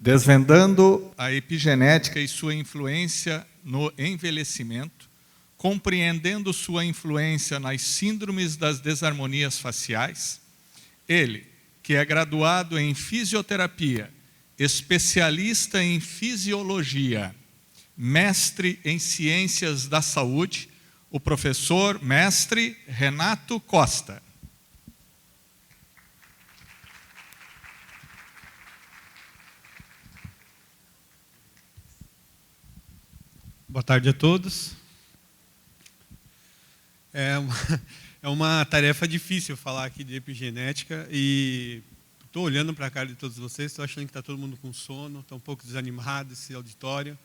Desvendando a epigenética e sua influência no envelhecimento, compreendendo sua influência nas síndromes das desarmonias faciais, ele, que é graduado em fisioterapia, especialista em fisiologia, mestre em ciências da saúde, o professor mestre Renato Costa. Boa tarde a todos. É uma tarefa difícil falar aqui de epigenética e estou olhando para a cara de todos vocês, estou achando que está todo mundo com sono, está um pouco desanimado esse auditório.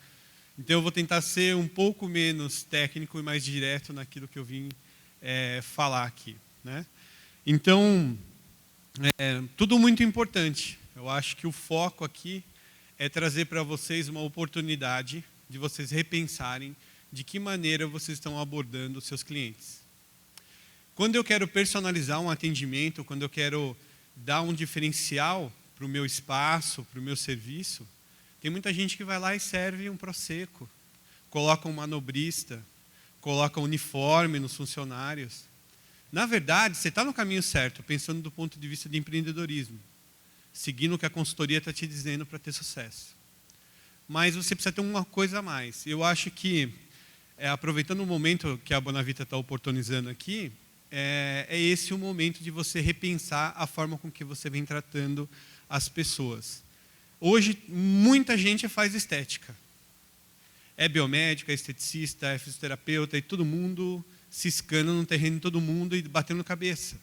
Então eu vou tentar ser um pouco menos técnico e mais direto naquilo que eu vim falar aqui, né? Então, tudo muito importante. Eu acho que o foco aqui é trazer para vocês uma oportunidade de vocês repensarem de que maneira vocês estão abordando os seus clientes. Quando eu quero personalizar um atendimento, quando eu quero dar um diferencial para o meu espaço, para o meu serviço, tem muita gente que vai lá e serve um Prosecco, coloca um manobrista, coloca um uniforme nos funcionários. Na verdade, você está no caminho certo, pensando do ponto de vista de empreendedorismo, seguindo o que a consultoria está te dizendo para ter sucesso. Mas você precisa ter uma coisa a mais. Eu acho que, aproveitando o momento que a Bonavita está oportunizando aqui, é esse o momento de você repensar a forma com que você vem tratando as pessoas. Hoje, muita gente faz estética. É biomédica, é esteticista, é fisioterapeuta, e todo mundo ciscando no terreno de todo mundo e batendo cabeça.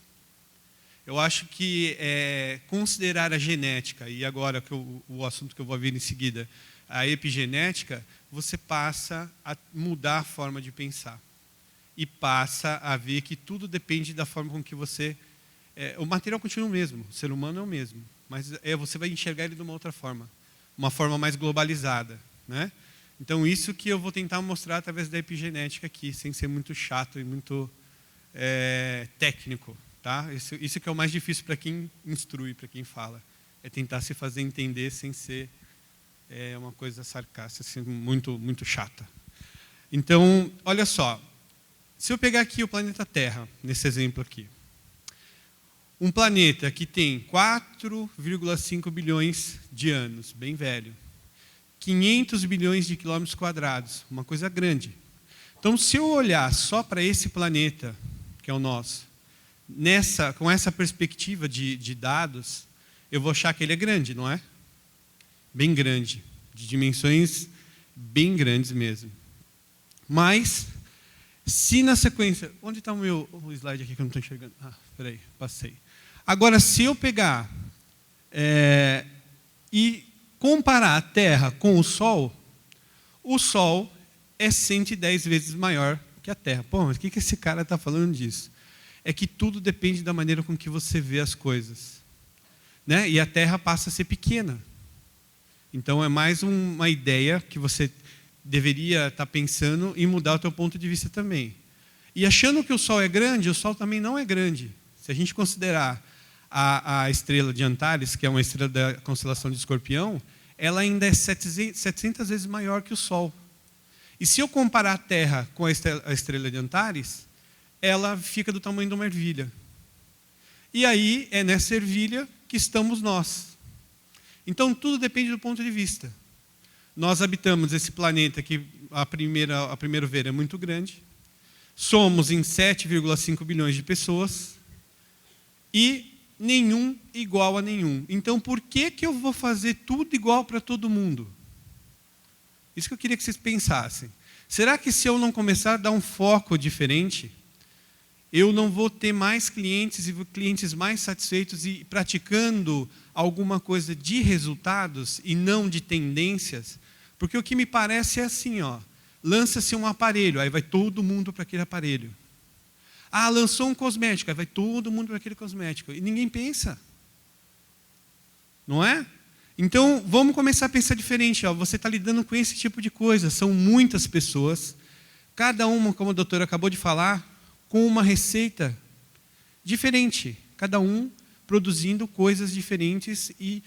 Eu acho que considerar a genética, e agora o assunto que eu vou vir em seguida, a epigenética, você passa a mudar a forma de pensar. E passa a ver que tudo depende da forma com que você... o material continua o mesmo, o ser humano é o mesmo, mas você vai enxergar ele de uma outra forma, uma forma mais globalizada, né? Então isso que eu vou tentar mostrar através da epigenética aqui, sem ser muito chato e muito técnico, tá? Isso que é o mais difícil para quem instrui, para quem fala, é tentar se fazer entender sem ser uma coisa sarcástica, assim, muito, muito chata. Então, olha só, se eu pegar aqui o planeta Terra, nesse exemplo aqui, um planeta que tem 4,5 bilhões de anos, bem velho, 500 bilhões de quilômetros quadrados, uma coisa grande. Então, se eu olhar só para esse planeta, que é o nosso, com essa perspectiva de dados, eu vou achar que ele é grande, não é? Bem grande, de dimensões bem grandes mesmo. Mas, se na sequência... Onde está o slide aqui que eu não estou enxergando? Ah, espera aí, passei. Agora, se eu pegar e comparar a Terra com o Sol é 110 vezes maior que a Terra. Pô, mas o que esse cara está falando disso? É que tudo depende da maneira com que você vê as coisas, né? E a Terra passa a ser pequena. Então, é mais uma ideia que você deveria estar pensando em mudar o teu ponto de vista também. E achando que o Sol é grande, o Sol também não é grande. Se a gente considerar a estrela de Antares, que é uma estrela da constelação de Escorpião, ela ainda é 700 vezes maior que o Sol. E se eu comparar a Terra com a estrela de Antares, ela fica do tamanho de uma ervilha. E aí, é nessa ervilha que estamos nós. Então, tudo depende do ponto de vista. Nós habitamos esse planeta que, a primeiro ver, é muito grande. Somos em 7,5 bilhões de pessoas. E nenhum igual a nenhum. Então, por que eu vou fazer tudo igual para todo mundo? Isso que eu queria que vocês pensassem. Será que se eu não começar a dar um foco diferente, eu não vou ter mais clientes e clientes mais satisfeitos e praticando alguma coisa de resultados e não de tendências? Porque o que me parece é assim, ó, lança-se um aparelho, aí vai todo mundo para aquele aparelho. Ah, lançou um cosmético, aí vai todo mundo para aquele cosmético. E ninguém pensa. Não é? Então, vamos começar a pensar diferente. Ó. Você está lidando com esse tipo de coisa. São muitas pessoas, cada uma, como a doutora acabou de falar, com uma receita diferente. Cada um produzindo coisas diferentes e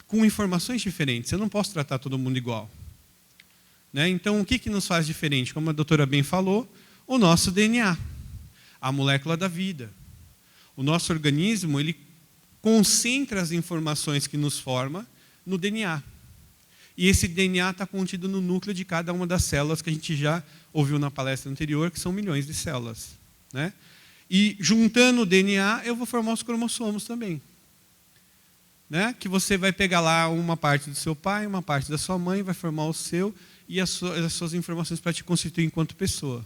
com informações diferentes. Eu não posso tratar todo mundo igual. Né? Então, o que nos faz diferente? Como a doutora bem falou, o nosso DNA, a molécula da vida. O nosso organismo, ele concentra as informações que nos forma no DNA. E esse DNA está contido no núcleo de cada uma das células que a gente já ouviu na palestra anterior, que são milhões de células. Né? E juntando o DNA, eu vou formar os cromossomos também. Né? Que você vai pegar lá uma parte do seu pai, uma parte da sua mãe, vai formar o seu e as suas informações para te constituir enquanto pessoa.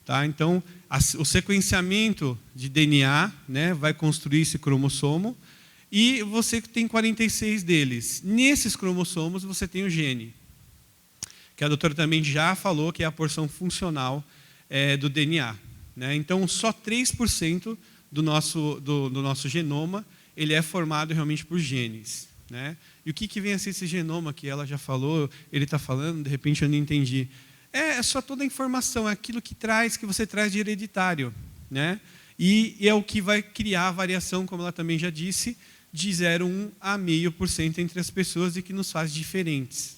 Tá? Então, o sequenciamento de DNA, né, vai construir esse cromossomo e você tem 46 deles. Nesses cromossomos você tem o gene, que a doutora também já falou que é a porção funcional do DNA. Né? Então, só 3% do nosso genoma ele é formado realmente por genes. Né? E o que vem a ser esse genoma que ela já falou, ele está falando, de repente eu não entendi. É só toda a informação, é aquilo que você traz de hereditário. Né? E é o que vai criar a variação, como ela também já disse, de 0,1 a 0,5% entre as pessoas e que nos faz diferentes.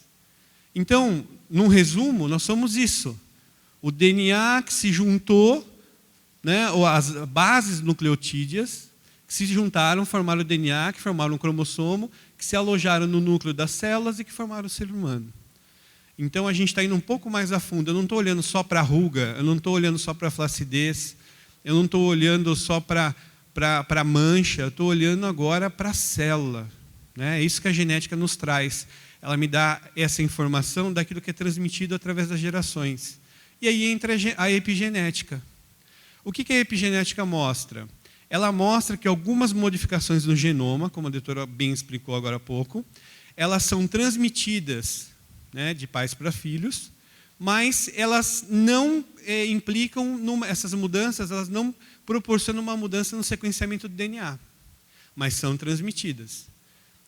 Então, num resumo, nós somos isso. O DNA que se juntou, né, ou as bases nucleotídeas, que se juntaram, formaram o DNA, que formaram um cromossomo, que se alojaram no núcleo das células e que formaram o ser humano. Então, a gente está indo um pouco mais a fundo. Eu não estou olhando só para a ruga, eu não estou olhando só para a flacidez, eu não estou olhando só para a mancha, eu estou olhando agora para a célula. Né? É isso que a genética nos traz. Ela me dá essa informação daquilo que é transmitido através das gerações. E aí entra a epigenética. O que a epigenética mostra? Ela mostra que algumas modificações no genoma, como a doutora bem explicou agora há pouco, elas são transmitidas, né, de pais para filhos, mas elas não implicam, essas mudanças, elas não proporcionam uma mudança no sequenciamento do DNA, mas são transmitidas.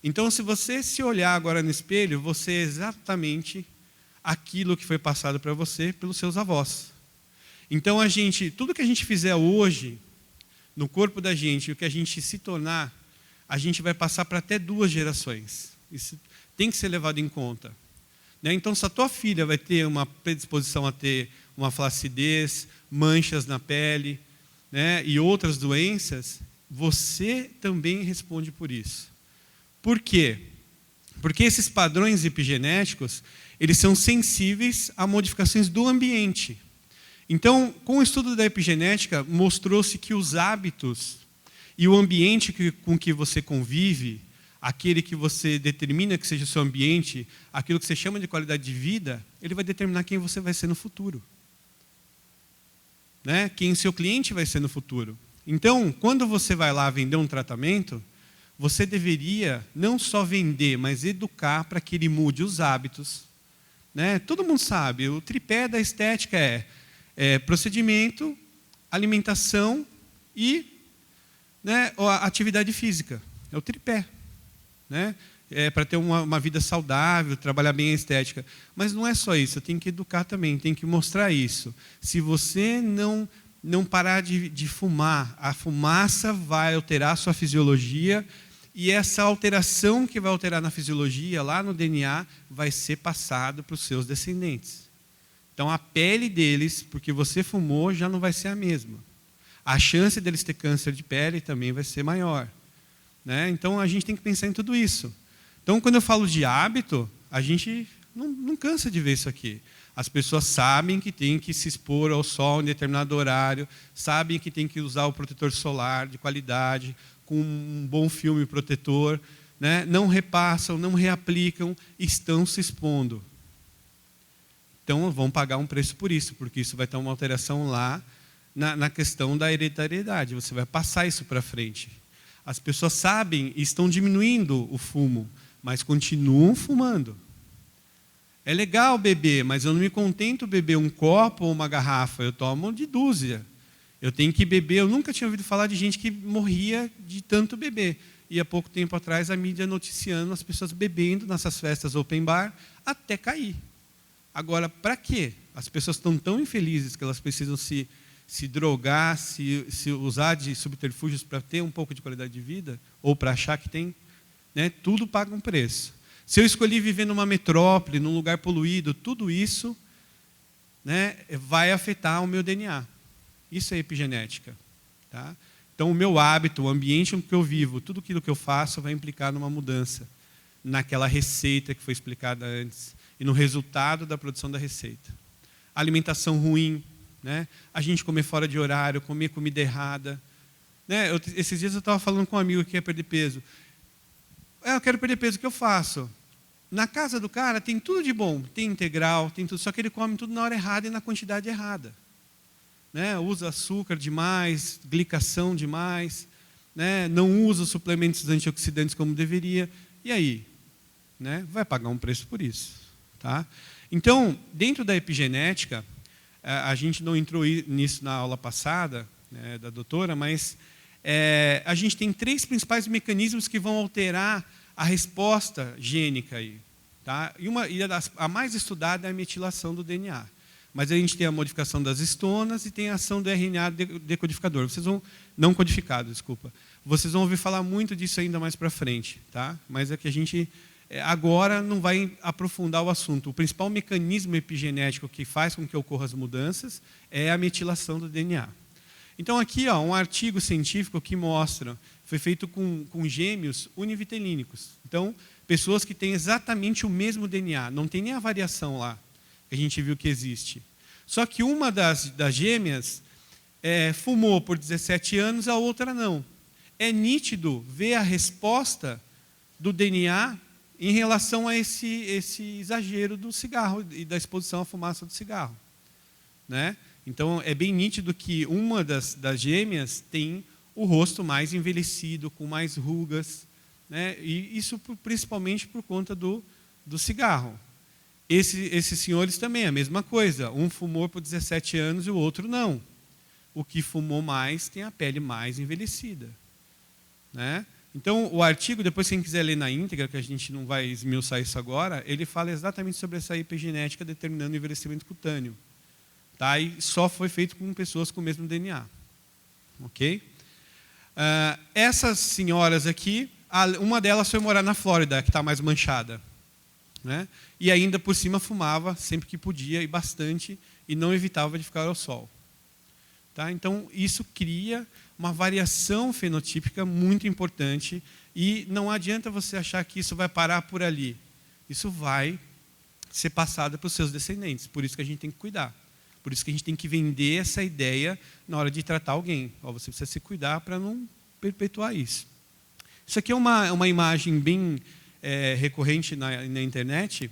Então, se você se olhar agora no espelho, você é exatamente aquilo que foi passado para você pelos seus avós. Então, tudo que a gente fizer hoje, no corpo da gente, o que a gente se tornar, a gente vai passar para até 2 gerações. Isso tem que ser levado em conta. Né? Então, se a tua filha vai ter uma predisposição a ter uma flacidez, manchas na pele, né, e outras doenças, você também responde por isso. Por quê? Porque esses padrões epigenéticos, eles são sensíveis a modificações do ambiente. Então, com o estudo da epigenética, mostrou-se que os hábitos e o ambiente com que você convive, aquele que você determina que seja o seu ambiente, aquilo que você chama de qualidade de vida, ele vai determinar quem você vai ser no futuro. Né? Quem seu cliente vai ser no futuro. Então, quando você vai lá vender um tratamento, você deveria não só vender, mas educar para que ele mude os hábitos. Né? Todo mundo sabe, o tripé da estética é procedimento, alimentação e, né, a atividade física. É o tripé. Né? Para ter uma vida saudável, trabalhar bem a estética. Mas não é só isso, tem que educar também, tem que mostrar isso. Se você não parar de fumar, a fumaça vai alterar a sua fisiologia e essa alteração que vai alterar na fisiologia, lá no DNA, vai ser passado para os seus descendentes. Então, a pele deles, porque você fumou, já não vai ser a mesma. A chance deles ter câncer de pele também vai ser maior. Né? Então, a gente tem que pensar em tudo isso. Então, quando eu falo de hábito, a gente não cansa de ver isso aqui. As pessoas sabem que tem que se expor ao sol em determinado horário, sabem que tem que usar o protetor solar de qualidade, com um bom filme protetor, né? Não repassam, não reaplicam, estão se expondo. Então, vão pagar um preço por isso, porque isso vai ter uma alteração lá na questão da hereditariedade. Você vai passar isso para frente. As pessoas sabem e estão diminuindo o fumo, mas continuam fumando. É legal beber, mas eu não me contento beber um copo ou uma garrafa, eu tomo de dúzia. Eu tenho que beber, eu nunca tinha ouvido falar de gente que morria de tanto beber. E há pouco tempo atrás a mídia noticiando as pessoas bebendo nessas festas open bar até cair. Agora, para quê? As pessoas estão tão infelizes que elas precisam se drogar, se usar de subterfúgios para ter um pouco de qualidade de vida, ou para achar que tem. né, tudo paga um preço. Se eu escolhi viver numa metrópole, num lugar poluído, tudo isso, né, vai afetar o meu DNA. Isso é epigenética. Tá? Então, o meu hábito, o ambiente em que eu vivo, tudo aquilo que eu faço vai implicar numa mudança naquela receita que foi explicada antes e no resultado da produção da receita. Alimentação ruim, né? A gente comer fora de horário, comer comida errada. Né? Esses dias eu estava falando com um amigo que quer perder peso. Eu quero perder peso, o que eu faço? Na casa do cara tem tudo de bom, tem integral, tem tudo, só que ele come tudo na hora errada e na quantidade errada. Né? Usa açúcar demais, glicação demais, né? Não usa os suplementos antioxidantes como deveria. E aí? Né? Vai pagar um preço por isso. Tá? Então, dentro da epigenética, a gente não entrou nisso na aula passada, né, da doutora, mas a gente tem 3 principais mecanismos que vão alterar a resposta gênica aí. Tá? E a mais estudada é a metilação do DNA. Mas a gente tem a modificação das histonas e tem a ação do RNA decodificador. Não codificado, desculpa. Vocês vão ouvir falar muito disso ainda mais para frente. Tá? Mas é que a gente agora não vai aprofundar o assunto. O principal mecanismo epigenético que faz com que ocorram as mudanças é a metilação do DNA. Então aqui, ó, um artigo científico que mostra, foi feito com gêmeos univitelínicos. Então, pessoas que têm exatamente o mesmo DNA, não tem nem a variação lá, que a gente viu que existe. Só que uma das gêmeas fumou por 17 anos, a outra não. É nítido ver a resposta do DNA em relação a esse exagero do cigarro e da exposição à fumaça do cigarro. Né? Então, é bem nítido que uma das gêmeas tem o rosto mais envelhecido, com mais rugas, né? E isso principalmente por conta do cigarro. Esses senhores também, a mesma coisa. Um fumou por 17 anos e o outro não. O que fumou mais tem a pele mais envelhecida. Né? Então, o artigo, depois quem quiser ler na íntegra, que a gente não vai esmiuçar isso agora, ele fala exatamente sobre essa epigenética determinando o envelhecimento cutâneo. Tá? E só foi feito com pessoas com o mesmo DNA. Ok? Essas senhoras aqui, uma delas foi morar na Flórida, que está mais manchada. Né? E ainda por cima fumava sempre que podia, e bastante, e não evitava de ficar ao sol. Tá? Então, isso cria uma variação fenotípica muito importante, e não adianta você achar que isso vai parar por ali. Isso vai ser passado para os seus descendentes, por isso que a gente tem que cuidar. Por isso que a gente tem que vender essa ideia na hora de tratar alguém. Você precisa se cuidar para não perpetuar isso. Isso aqui é uma imagem bem recorrente na internet,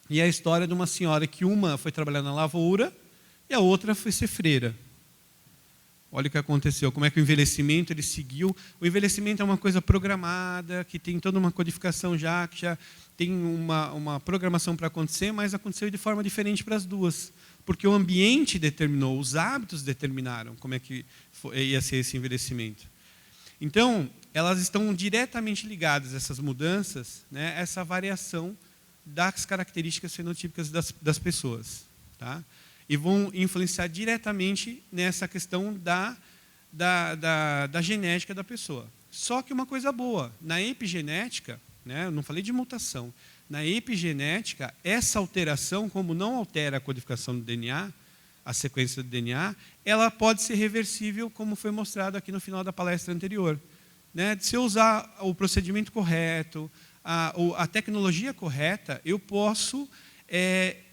e é a história de uma senhora que uma foi trabalhar na lavoura e a outra foi ser freira. Olha o que aconteceu, como é que o envelhecimento ele seguiu. O envelhecimento é uma coisa programada, que tem toda uma codificação já, que já tem uma programação para acontecer, mas aconteceu de forma diferente para as duas. Porque o ambiente determinou, os hábitos determinaram como é que ia ser esse envelhecimento. Então, elas estão diretamente ligadas, essas mudanças, né, essa variação das características fenotípicas das pessoas. Tá? E vão influenciar diretamente nessa questão da genética da pessoa. Só que uma coisa boa, na epigenética, né, eu não falei de mutação, na epigenética, essa alteração, como não altera a codificação do DNA, a sequência do DNA, ela pode ser reversível, como foi mostrado aqui no final da palestra anterior. Né? Se eu usar o procedimento correto, a tecnologia correta, eu posso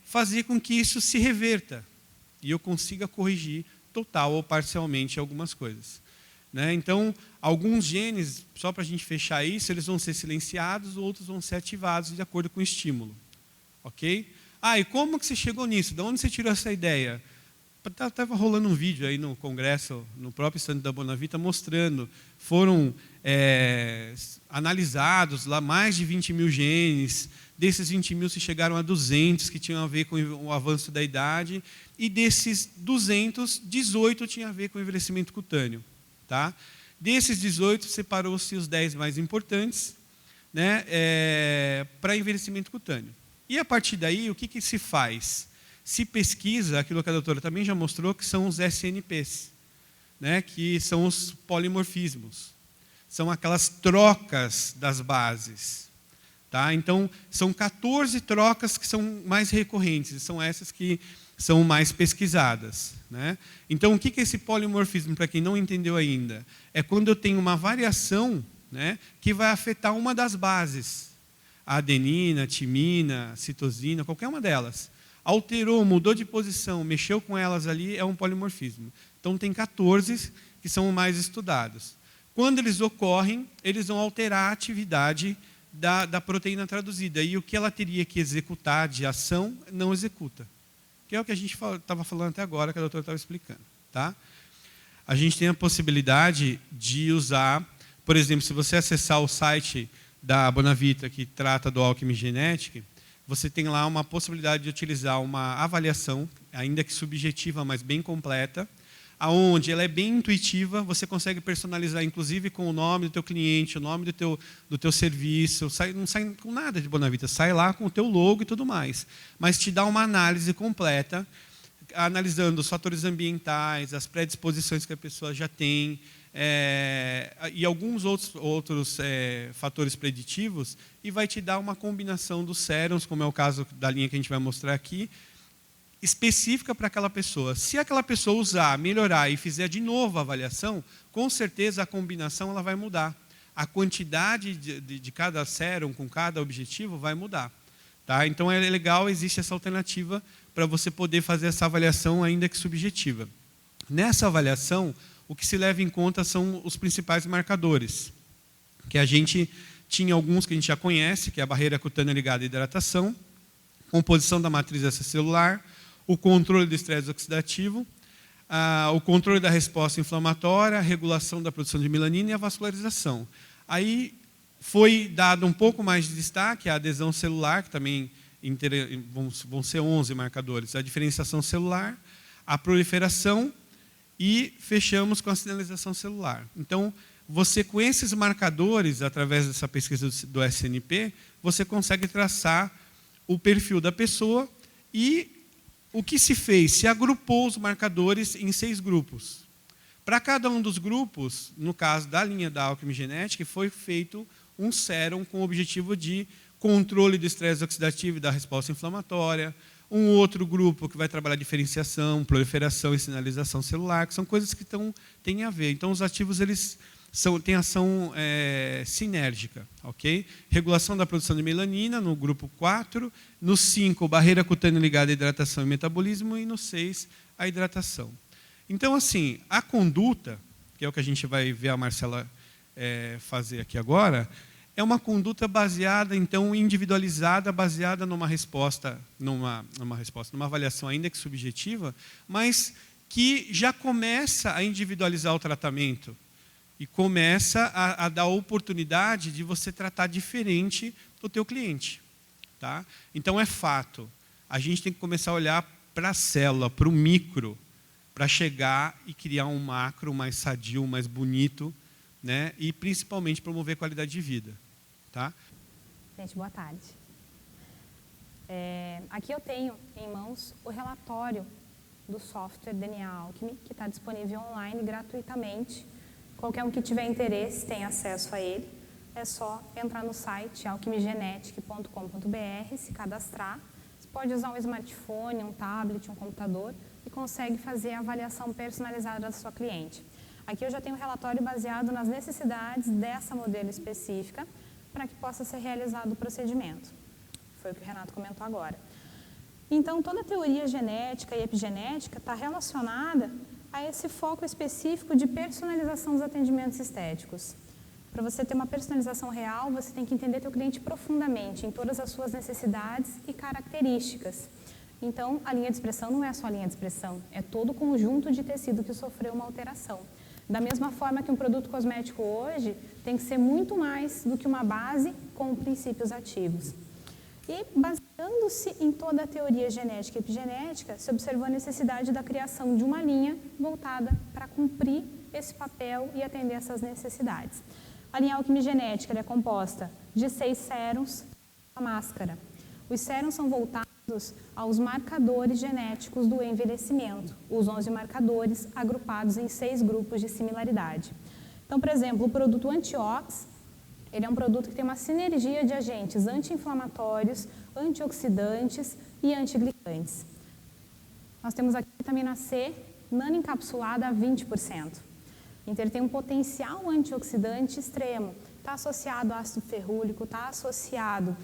fazer com que isso se reverta e eu consiga corrigir total ou parcialmente algumas coisas. Né? Então, alguns genes, só para a gente fechar isso, eles vão ser silenciados, outros vão ser ativados de acordo com o estímulo. Ok? E como que você chegou nisso? De onde você tirou essa ideia? Estava rolando um vídeo aí no congresso, no próprio stand da Bonavita, mostrando. Foram analisados lá mais de 20 mil genes. Desses 20 mil se chegaram a 200 que tinham a ver com o avanço da idade. E desses 200, 18 tinham a ver com o envelhecimento cutâneo. Tá? Desses 18, separou-se os 10 mais importantes, né, para envelhecimento cutâneo. E a partir daí, o que se faz? Se pesquisa aquilo que a doutora também já mostrou, que são os SNPs, né, que são os polimorfismos. são aquelas trocas das bases. Tá? Então, são 14 trocas que são mais recorrentes, e são essas que são mais pesquisadas. Né? Então, o que é esse polimorfismo, para quem não entendeu ainda? É quando eu tenho uma variação, né, que vai afetar uma das bases. A adenina, a timina, a citosina, qualquer uma delas. Alterou, mudou de posição, mexeu com elas ali, é um polimorfismo. Então, tem 14 que são mais estudados. Quando eles ocorrem, eles vão alterar a atividade da proteína traduzida. E o que ela teria que executar de ação, não executa. Que é o que a gente estava falando até agora, que a doutora estava explicando. Tá? A gente tem a possibilidade de usar, por exemplo, se você acessar o site da Bonavita, que trata do Alchemy Genetic, você tem lá uma possibilidade de utilizar uma avaliação, ainda que subjetiva, mas bem completa, aonde ela é bem intuitiva, você consegue personalizar, inclusive, com o nome do teu cliente, o nome do teu serviço, não sai com nada de Bonavita, sai lá com o teu logo e tudo mais. Mas te dá uma análise completa, analisando os fatores ambientais, as predisposições que a pessoa já tem, e alguns outros fatores preditivos, e vai te dar uma combinação dos sérums, como é o caso da linha que a gente vai mostrar aqui, específica para aquela pessoa. Se aquela pessoa usar, melhorar e fizer de novo a avaliação, com certeza a combinação ela vai mudar. A quantidade de cada sérum com cada objetivo vai mudar. Tá? Então é legal, existe essa alternativa para você poder fazer essa avaliação ainda que subjetiva. Nessa avaliação, o que se leva em conta são os principais marcadores, que a gente tinha alguns que a gente já conhece, que é a barreira cutânea ligada à hidratação, composição da matriz extracelular, o controle do estresse oxidativo, o controle da resposta inflamatória, a regulação da produção de melanina e a vascularização. Aí foi dado um pouco mais de destaque a adesão celular, que também vão ser 11 marcadores, a diferenciação celular, a proliferação e fechamos com a sinalização celular. Então, você com esses marcadores, através dessa pesquisa do SNP, você consegue traçar o perfil da pessoa e o que se fez? Se agrupou os marcadores em 6 grupos. Para cada um dos grupos, no caso da linha da Alchemy Genetic, foi feito um sérum com o objetivo de controle do estresse oxidativo e da resposta inflamatória, um outro grupo que vai trabalhar diferenciação, proliferação e sinalização celular, que são coisas que têm a ver. Então, os ativos eles têm ação sinérgica. Okay? Regulação da produção de melanina, no grupo 4. No 5, barreira cutânea ligada à hidratação e metabolismo. E no 6, a hidratação. Então, assim, a conduta, que é o que a gente vai ver a Marcela fazer aqui agora, é uma conduta baseada, então, individualizada, baseada numa resposta, numa avaliação ainda que subjetiva, mas que já começa a individualizar o tratamento e começa a dar oportunidade de você tratar diferente o teu cliente. Tá? Então, é fato. A gente tem que começar a olhar para a célula, para o micro, para chegar e criar um macro mais sadio, mais bonito, né? E, principalmente, promover qualidade de vida. Tá? Gente, boa tarde. Aqui eu tenho em mãos o relatório do software DNA Alchemy, que está disponível online gratuitamente. Qualquer um que tiver interesse tem acesso a ele. É só entrar no site alchemygenetic.com.br, se cadastrar. Você pode usar um smartphone, um tablet, um computador e consegue fazer a avaliação personalizada da sua cliente. Aqui eu já tenho um relatório baseado nas necessidades dessa modelo específica, para que possa ser realizado o procedimento. Foi o que o Renato comentou agora. Então, toda a teoria genética e epigenética está relacionada a esse foco específico de personalização dos atendimentos estéticos. Para você ter uma personalização real, você tem que entender teu cliente profundamente, em todas as suas necessidades e características. Então, a linha de expressão não é só a linha de expressão, é todo o conjunto de tecido que sofreu uma alteração. Da mesma forma que um produto cosmético hoje tem que ser muito mais do que uma base com princípios ativos. E, baseando-se em toda a teoria genética e epigenética, se observou a necessidade da criação de uma linha voltada para cumprir esse papel e atender essas necessidades. A linha Alchemy Genética é composta de 6 sérums, a máscara. Os sérums são voltados aos marcadores genéticos do envelhecimento, os 11 marcadores agrupados em 6 grupos de similaridade. Então, por exemplo, o produto Antiox, ele é um produto que tem uma sinergia de agentes anti-inflamatórios, antioxidantes e antiglicantes. Nós temos aqui a vitamina C nanoencapsulada a 20%. Então, ele tem um potencial antioxidante extremo. Está associado ao ácido ferrúlico, está associado.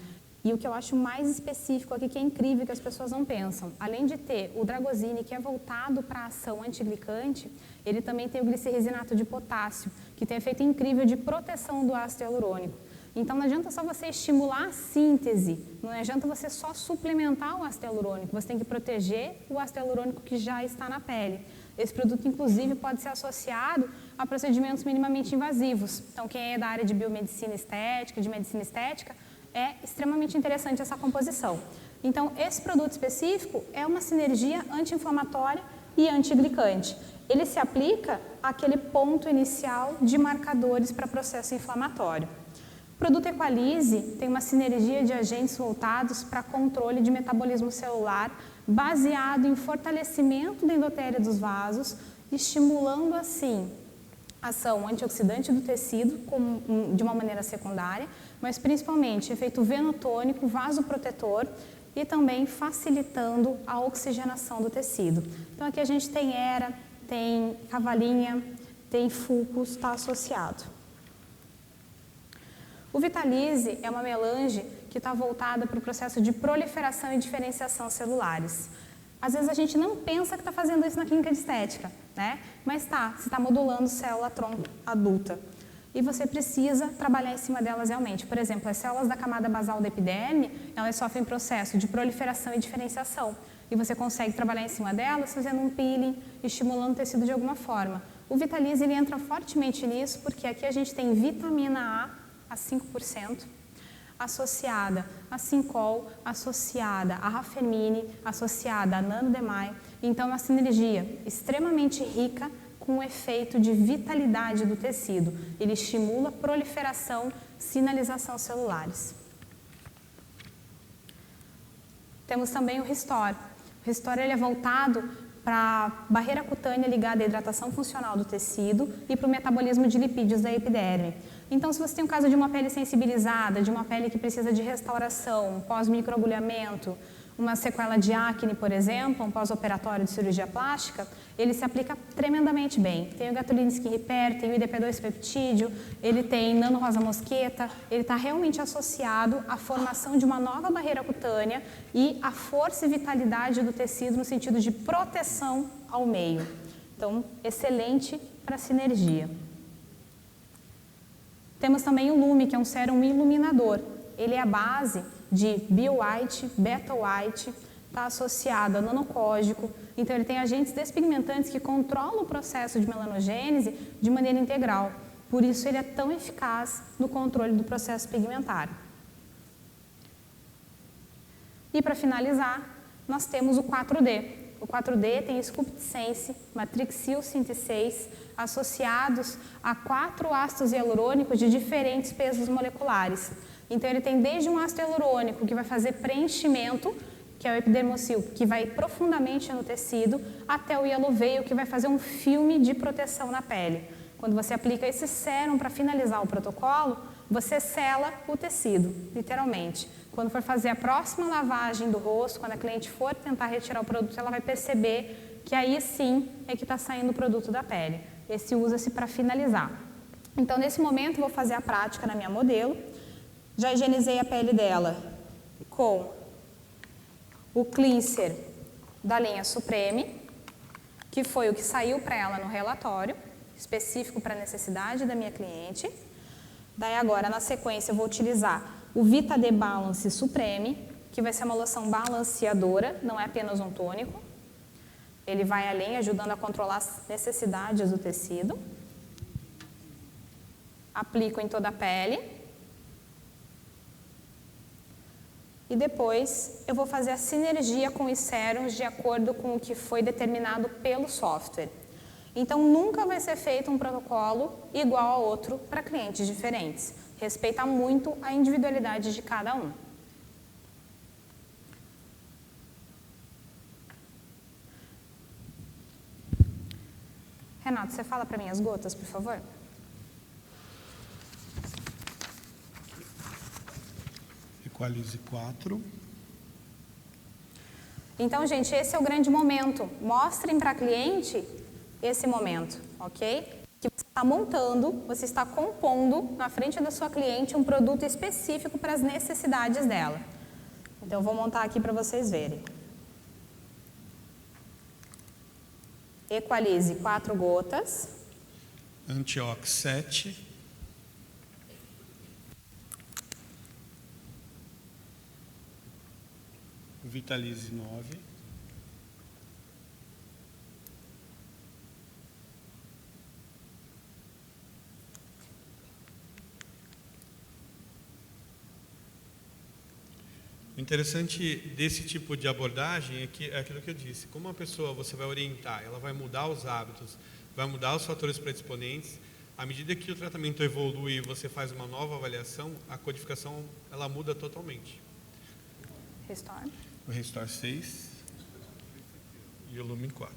E o que eu acho mais específico aqui, que é incrível, que as pessoas não pensam, além de ter o Dragosine, que é voltado para a ação antiglicante, ele também tem o glicerrisinato de potássio, que tem efeito incrível de proteção do ácido hialurônico. Então, não adianta só você estimular a síntese, não adianta você só suplementar o ácido hialurônico, você tem que proteger o ácido hialurônico que já está na pele. Esse produto, inclusive, pode ser associado a procedimentos minimamente invasivos. Então, quem é da área de biomedicina estética, de medicina estética, é extremamente interessante essa composição. Então, esse produto específico é uma sinergia anti-inflamatória e antiglicante. Ele se aplica àquele ponto inicial de marcadores para processo inflamatório. O produto Equalise tem uma sinergia de agentes voltados para controle de metabolismo celular, baseado em fortalecimento da endotélio dos vasos, estimulando assim a ação antioxidante do tecido de uma maneira secundária, mas principalmente efeito venotônico, vasoprotetor e também facilitando a oxigenação do tecido. Então aqui a gente tem Hera, tem Cavalinha, tem Fulcus, está associado. O Vitalise é uma melange que está voltada para o processo de proliferação e diferenciação celulares. Às vezes a gente não pensa que está fazendo isso na clínica de estética, né? Mas você está modulando célula-tronco adulta. E você precisa trabalhar em cima delas realmente. Por exemplo, as células da camada basal da epiderme, elas sofrem processo de proliferação e diferenciação. E você consegue trabalhar em cima delas fazendo um peeling, estimulando o tecido de alguma forma. O Vitalise, ele entra fortemente nisso, porque aqui a gente tem vitamina A 5%, associada a Sincol, associada a Rafemine, associada a Nanodemai. Então, é uma sinergia extremamente rica com o efeito de vitalidade do tecido. Ele estimula proliferação, sinalização celulares. Temos também o Restore. O Restore ele é voltado para a barreira cutânea ligada à hidratação funcional do tecido e para o metabolismo de lipídios da epiderme. Então, se você tem um caso de uma pele sensibilizada, de uma pele que precisa de restauração, pós-microagulhamento, uma sequela de acne, por exemplo, um pós-operatório de cirurgia plástica, ele se aplica tremendamente bem. Tem o Gatulin Skin Repair, tem o IDP2 peptídeo, ele tem nano rosa mosqueta, ele está realmente associado à formação de uma nova barreira cutânea e à força e vitalidade do tecido no sentido de proteção ao meio. Então, excelente para sinergia. Temos também o Lume, que é um sérum iluminador. Ele é a base de Bio-White, Beta-White, está associado a nanocógico. Então, ele tem agentes despigmentantes que controlam o processo de melanogênese de maneira integral. Por isso, ele é tão eficaz no controle do processo pigmentário. E, para finalizar, nós temos o 4D. O 4D tem Sculpt Sense, Matrixil Synthesase, associados a 4 ácidos hialurônicos de diferentes pesos moleculares. Então, ele tem desde um ácido hialurônico que vai fazer preenchimento, que é o epidermocil, que vai profundamente no tecido, até o Hyaluveil, que vai fazer um filme de proteção na pele. Quando você aplica esse sérum para finalizar o protocolo, você sela o tecido, literalmente. Quando for fazer a próxima lavagem do rosto, quando a cliente for tentar retirar o produto, ela vai perceber que aí sim é que está saindo o produto da pele. Esse usa-se para finalizar. Então, nesse momento, vou fazer a prática na minha modelo. Já higienizei a pele dela com o cleanser da linha Supreme, que foi o que saiu para ela no relatório, específico para a necessidade da minha cliente. Daí agora, na sequência, eu vou utilizar o Vita D Balance Supreme, que vai ser uma loção balanceadora, não é apenas um tônico. Ele vai além, ajudando a controlar as necessidades do tecido. Aplico em toda a pele. E depois eu vou fazer a sinergia com os sérums de acordo com o que foi determinado pelo software. Então, nunca vai ser feito um protocolo igual ao outro para clientes diferentes. Respeita muito a individualidade de cada um. Renato, você fala para mim as gotas, por favor? Equalize 4. Então, gente, esse é o grande momento. Mostrem para a cliente esse momento, ok? Que você está montando, você está compondo na frente da sua cliente um produto específico para as necessidades dela. Então, eu vou montar aqui para vocês verem. Equalize 4 gotas. Antiox 7. Vitalize 9. O interessante desse tipo de abordagem é que é aquilo que eu disse. Como uma pessoa você vai orientar, ela vai mudar os hábitos, vai mudar os fatores predisponentes. À medida que o tratamento evolui e você faz uma nova avaliação, a codificação ela muda totalmente. Restore. O Restore 6 e o Lumen 4.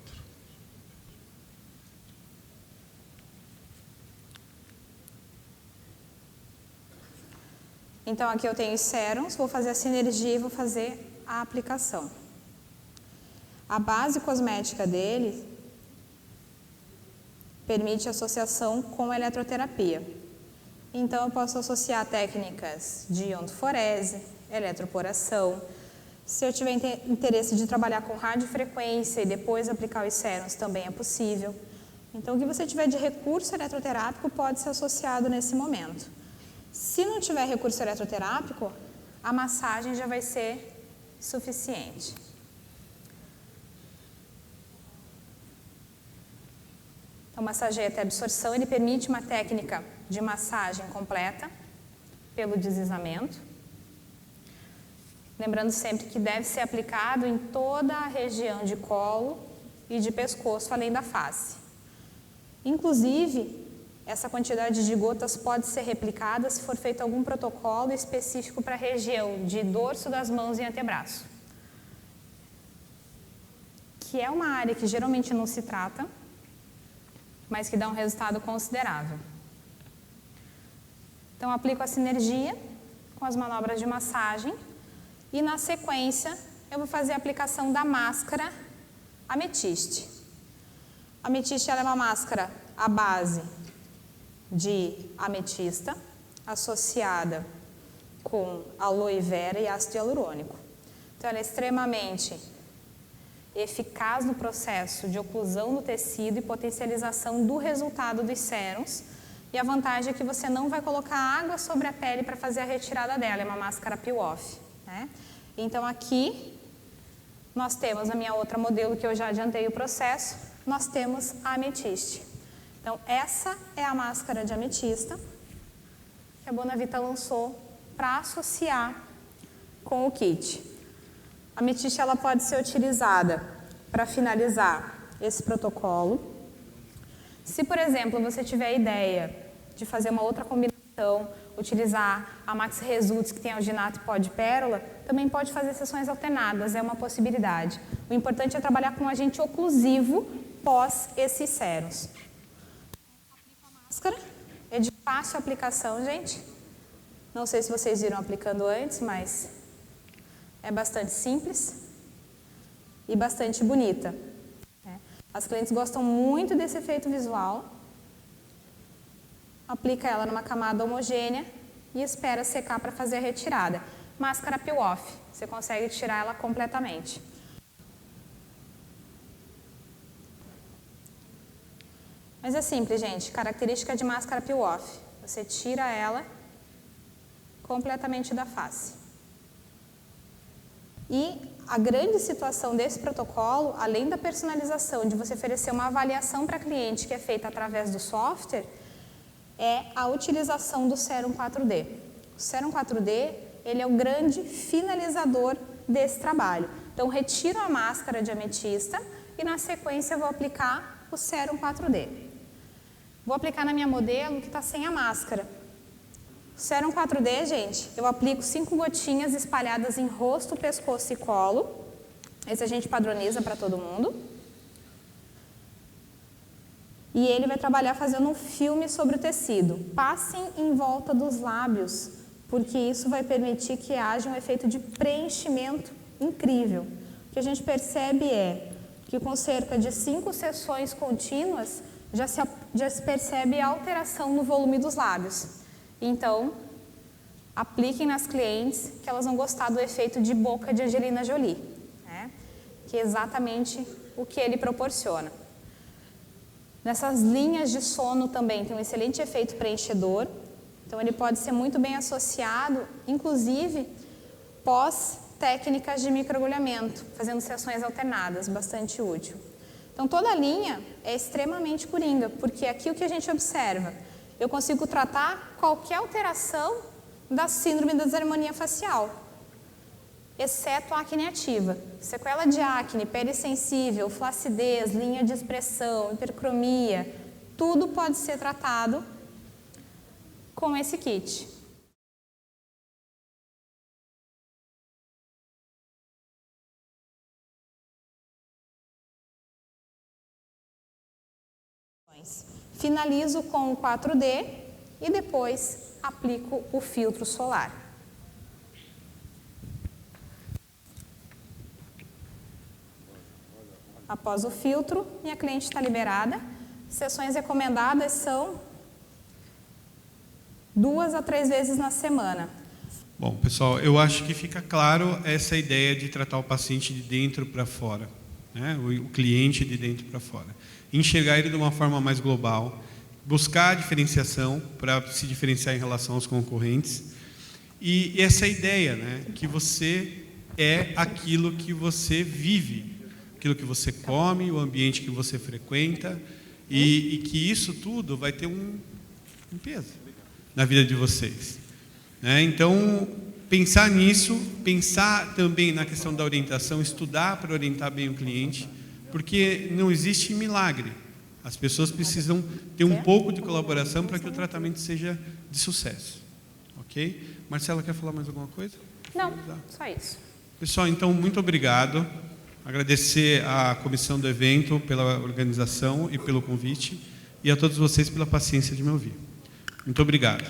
Então, aqui eu tenho os sérums, vou fazer a sinergia e vou fazer a aplicação. A base cosmética dele permite associação com eletroterapia. Então, eu posso associar técnicas de iontoforese, eletroporação. Se eu tiver interesse de trabalhar com radiofrequência e depois aplicar os sérums, também é possível. Então, o que você tiver de recurso eletroterápico pode ser associado nesse momento. Se não tiver recurso eletroterápico, a massagem já vai ser suficiente. Então, massageia até absorção, ele permite uma técnica de massagem completa pelo deslizamento. Lembrando sempre que deve ser aplicado em toda a região de colo e de pescoço, além da face. Inclusive, essa quantidade de gotas pode ser replicada se for feito algum protocolo específico para a região de dorso das mãos e antebraço, que é uma área que geralmente não se trata, mas que dá um resultado considerável. Então, aplico a sinergia com as manobras de massagem e, na sequência, eu vou fazer a aplicação da máscara ametiste. A ametiste ela é uma máscara à base de ametista, associada com aloe vera e ácido hialurônico. Então, ela é extremamente eficaz no processo de oclusão do tecido e potencialização do resultado dos sérums. E a vantagem é que você não vai colocar água sobre a pele para fazer a retirada dela, é uma máscara peel-off, né? Então, aqui, nós temos a minha outra modelo, que eu já adiantei o processo, nós temos a ametiste. Então, essa é a máscara de ametista que a Bonavita lançou para associar com o kit. A ametista ela pode ser utilizada para finalizar esse protocolo. Se, por exemplo, você tiver a ideia de fazer uma outra combinação, utilizar a Max Results, que tem alginato e pó de pérola, também pode fazer sessões alternadas, é uma possibilidade. O importante é trabalhar com um agente oclusivo pós esses sérums. Máscara é de fácil aplicação, gente. Não sei se vocês viram aplicando antes, mas é bastante simples e bastante bonita. As clientes gostam muito desse efeito visual. Aplica ela numa camada homogênea e espera secar para fazer a retirada. Máscara peel-off, você consegue tirar ela completamente. Mas é simples, gente. Característica de máscara peel-off. Você tira ela completamente da face. E a grande situação desse protocolo, além da personalização, de você oferecer uma avaliação para cliente que é feita através do software, é a utilização do Sérum 4D. O Sérum 4D, ele é o grande finalizador desse trabalho. Então, retiro a máscara de ametista e, na sequência, eu vou aplicar o Sérum 4D. Vou aplicar na minha modelo que está sem a máscara. O Sérum 4D, gente, eu aplico 5 gotinhas espalhadas em rosto, pescoço e colo. Esse a gente padroniza para todo mundo. E ele vai trabalhar fazendo um filme sobre o tecido. Passem em volta dos lábios porque isso vai permitir que haja um efeito de preenchimento incrível. O que a gente percebe é que com cerca de 5 sessões contínuas, já se percebe a alteração no volume dos lábios. Então, apliquem nas clientes que elas vão gostar do efeito de boca de Angelina Jolie, né? Que é exatamente o que ele proporciona. Nessas linhas de sono também tem um excelente efeito preenchedor, então ele pode ser muito bem associado, inclusive pós técnicas de microagulhamento, fazendo sessões alternadas, bastante útil. Então toda a linha é extremamente coringa, porque aqui o que a gente observa, eu consigo tratar qualquer alteração da síndrome da desarmonia facial, exceto a acne ativa. Sequela de acne, pele sensível, flacidez, linha de expressão, hipercromia, tudo pode ser tratado com esse kit. Finalizo com o 4D e depois aplico o filtro solar. Após o filtro, minha cliente está liberada. Sessões recomendadas são 2 a 3 vezes na semana. Bom, pessoal, eu acho que fica claro essa ideia de tratar o paciente de dentro para fora, né? O cliente de dentro para fora. Enxergar ele de uma forma mais global, buscar a diferenciação para se diferenciar em relação aos concorrentes. E essa ideia, né, que você é aquilo que você vive, aquilo que você come, o ambiente que você frequenta, e que isso tudo vai ter um peso na vida de vocês, né? Então, pensar nisso, pensar também na questão da orientação, estudar para orientar bem o cliente, porque não existe milagre. As pessoas precisam ter um pouco de colaboração para que o tratamento seja de sucesso. Ok? Marcela, quer falar mais alguma coisa? Não, só isso. Pessoal, então, muito obrigado. Agradecer à comissão do evento pela organização e pelo convite, e a todos vocês pela paciência de me ouvir. Muito obrigado.